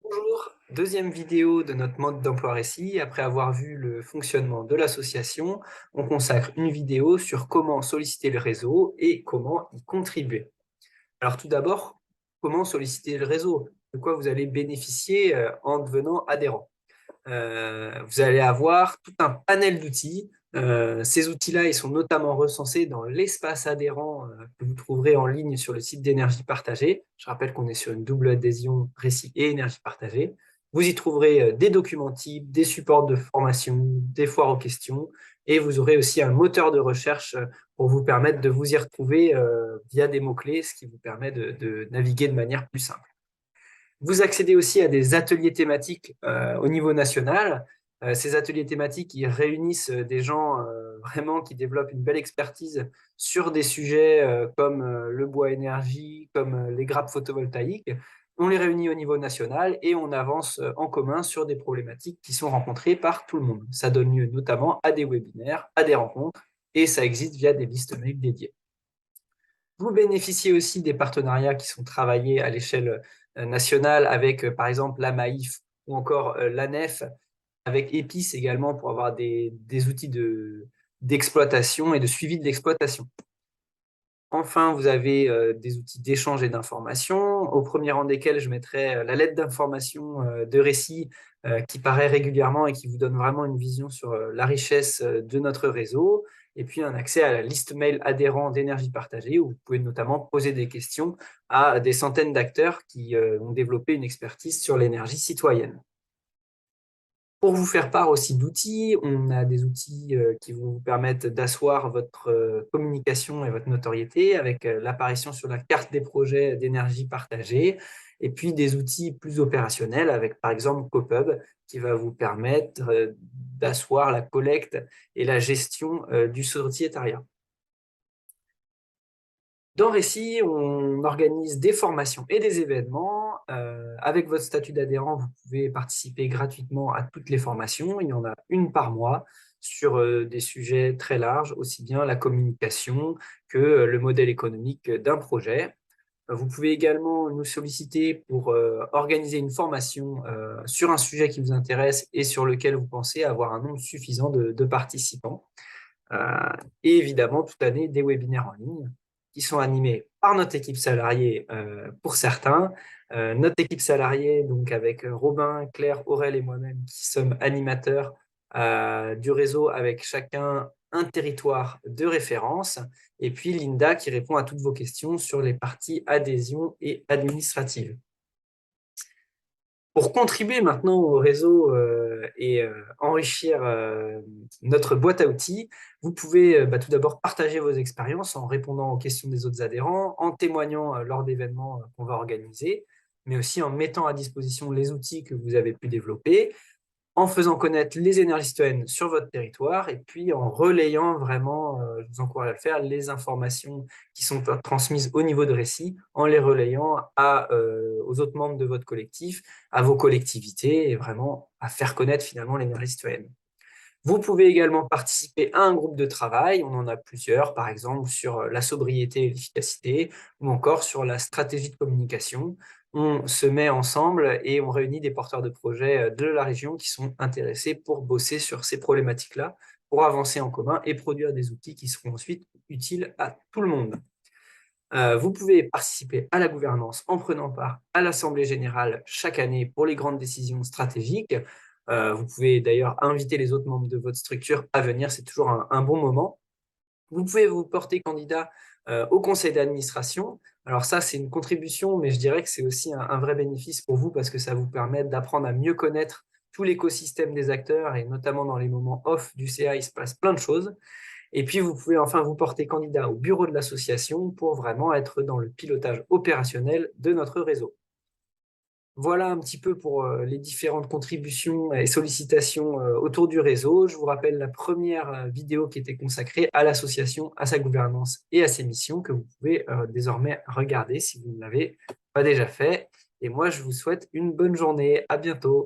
Bonjour, deuxième vidéo de notre mode d'emploi récit. Après avoir vu le fonctionnement de l'association, on consacre une vidéo sur comment solliciter le réseau et comment y contribuer. Alors tout d'abord, comment solliciter le réseau? De quoi vous allez bénéficier en devenant adhérent? Vous allez avoir tout un panel d'outils. Ces outils-là, ils sont notamment recensés dans l'espace adhérent que vous trouverez en ligne sur le site d'énergie partagée. Je rappelle qu'on est sur une double adhésion récit et énergie partagée. Vous y trouverez des documents types, des supports de formation, des foires aux questions, et vous aurez aussi un moteur de recherche pour vous permettre de vous y retrouver via des mots-clés, ce qui vous permet de naviguer de manière plus simple. Vous accédez aussi à des ateliers thématiques au niveau national. Ces ateliers thématiques, ils réunissent des gens vraiment qui développent une belle expertise sur des sujets comme le bois énergie, comme les grappes photovoltaïques. On les réunit au niveau national et on avance en commun sur des problématiques qui sont rencontrées par tout le monde. Ça donne lieu notamment à des webinaires, à des rencontres, et ça existe via des listes mail dédiées. Vous bénéficiez aussi des partenariats qui sont travaillés à l'échelle nationale avec, par exemple, la Maïf ou encore l'ANEF, avec EPIS également pour avoir des outils d'exploitation et de suivi de l'exploitation. Enfin, vous avez des outils d'échange et d'information, au premier rang desquels je mettrai la lettre d'information de récit qui paraît régulièrement et qui vous donne vraiment une vision sur la richesse de notre réseau, et puis un accès à la liste mail adhérent d'énergie partagée, où vous pouvez notamment poser des questions à des centaines d'acteurs qui ont développé une expertise sur l'énergie citoyenne. Pour vous faire part aussi d'outils, on a des outils qui vont vous permettre d'asseoir votre communication et votre notoriété avec l'apparition sur la carte des projets d'énergie partagée, et puis des outils plus opérationnels avec par exemple CoPub qui va vous permettre d'asseoir la collecte et la gestion du sociétariat. Dans Récit, on organise des formations et des événements. Avec votre statut d'adhérent, vous pouvez participer gratuitement à toutes les formations. Il y en a une par mois sur des sujets très larges, aussi bien la communication que le modèle économique d'un projet. Vous pouvez également nous solliciter pour organiser une formation sur un sujet qui vous intéresse et sur lequel vous pensez avoir un nombre suffisant de participants. Euh, et évidemment, toute l'année, des webinaires en ligne qui sont animés par notre équipe salariée pour certains. Notre équipe salariée, donc avec Robin, Claire, Aurèle et moi-même, qui sommes animateurs du réseau avec chacun un territoire de référence. Et puis Linda qui répond à toutes vos questions sur les parties adhésion et administrative. Pour contribuer maintenant au réseau et enrichir notre boîte à outils, vous pouvez tout d'abord partager vos expériences en répondant aux questions des autres adhérents, en témoignant lors d'événements qu'on va organiser, mais aussi en mettant à disposition les outils que vous avez pu développer, en faisant connaître les énergies citoyennes sur votre territoire et puis en relayant vraiment, je vous encourage à le faire, les informations qui sont transmises au niveau de récit, en les relayant aux autres membres de votre collectif, à vos collectivités et vraiment à faire connaître finalement l'énergie citoyenne. Vous pouvez également participer à un groupe de travail, on en a plusieurs, par exemple sur la sobriété et l'efficacité, ou encore sur la stratégie de communication. On se met ensemble et on réunit des porteurs de projets de la région qui sont intéressés pour bosser sur ces problématiques-là, pour avancer en commun et produire des outils qui seront ensuite utiles à tout le monde. Vous pouvez participer à la gouvernance en prenant part à l'Assemblée générale chaque année pour les grandes décisions stratégiques. Vous pouvez d'ailleurs inviter les autres membres de votre structure à venir, c'est toujours un bon moment. Vous pouvez vous porter candidat au conseil d'administration. Alors ça, c'est une contribution, mais je dirais que c'est aussi un vrai bénéfice pour vous parce que ça vous permet d'apprendre à mieux connaître tout l'écosystème des acteurs et notamment dans les moments off du CA, il se passe plein de choses. Et puis, vous pouvez enfin vous porter candidat au bureau de l'association pour vraiment être dans le pilotage opérationnel de notre réseau. Voilà un petit peu pour les différentes contributions et sollicitations autour du réseau. Je vous rappelle la première vidéo qui était consacrée à l'association, à sa gouvernance et à ses missions que vous pouvez désormais regarder si vous ne l'avez pas déjà fait. Et moi, je vous souhaite une bonne journée. À bientôt.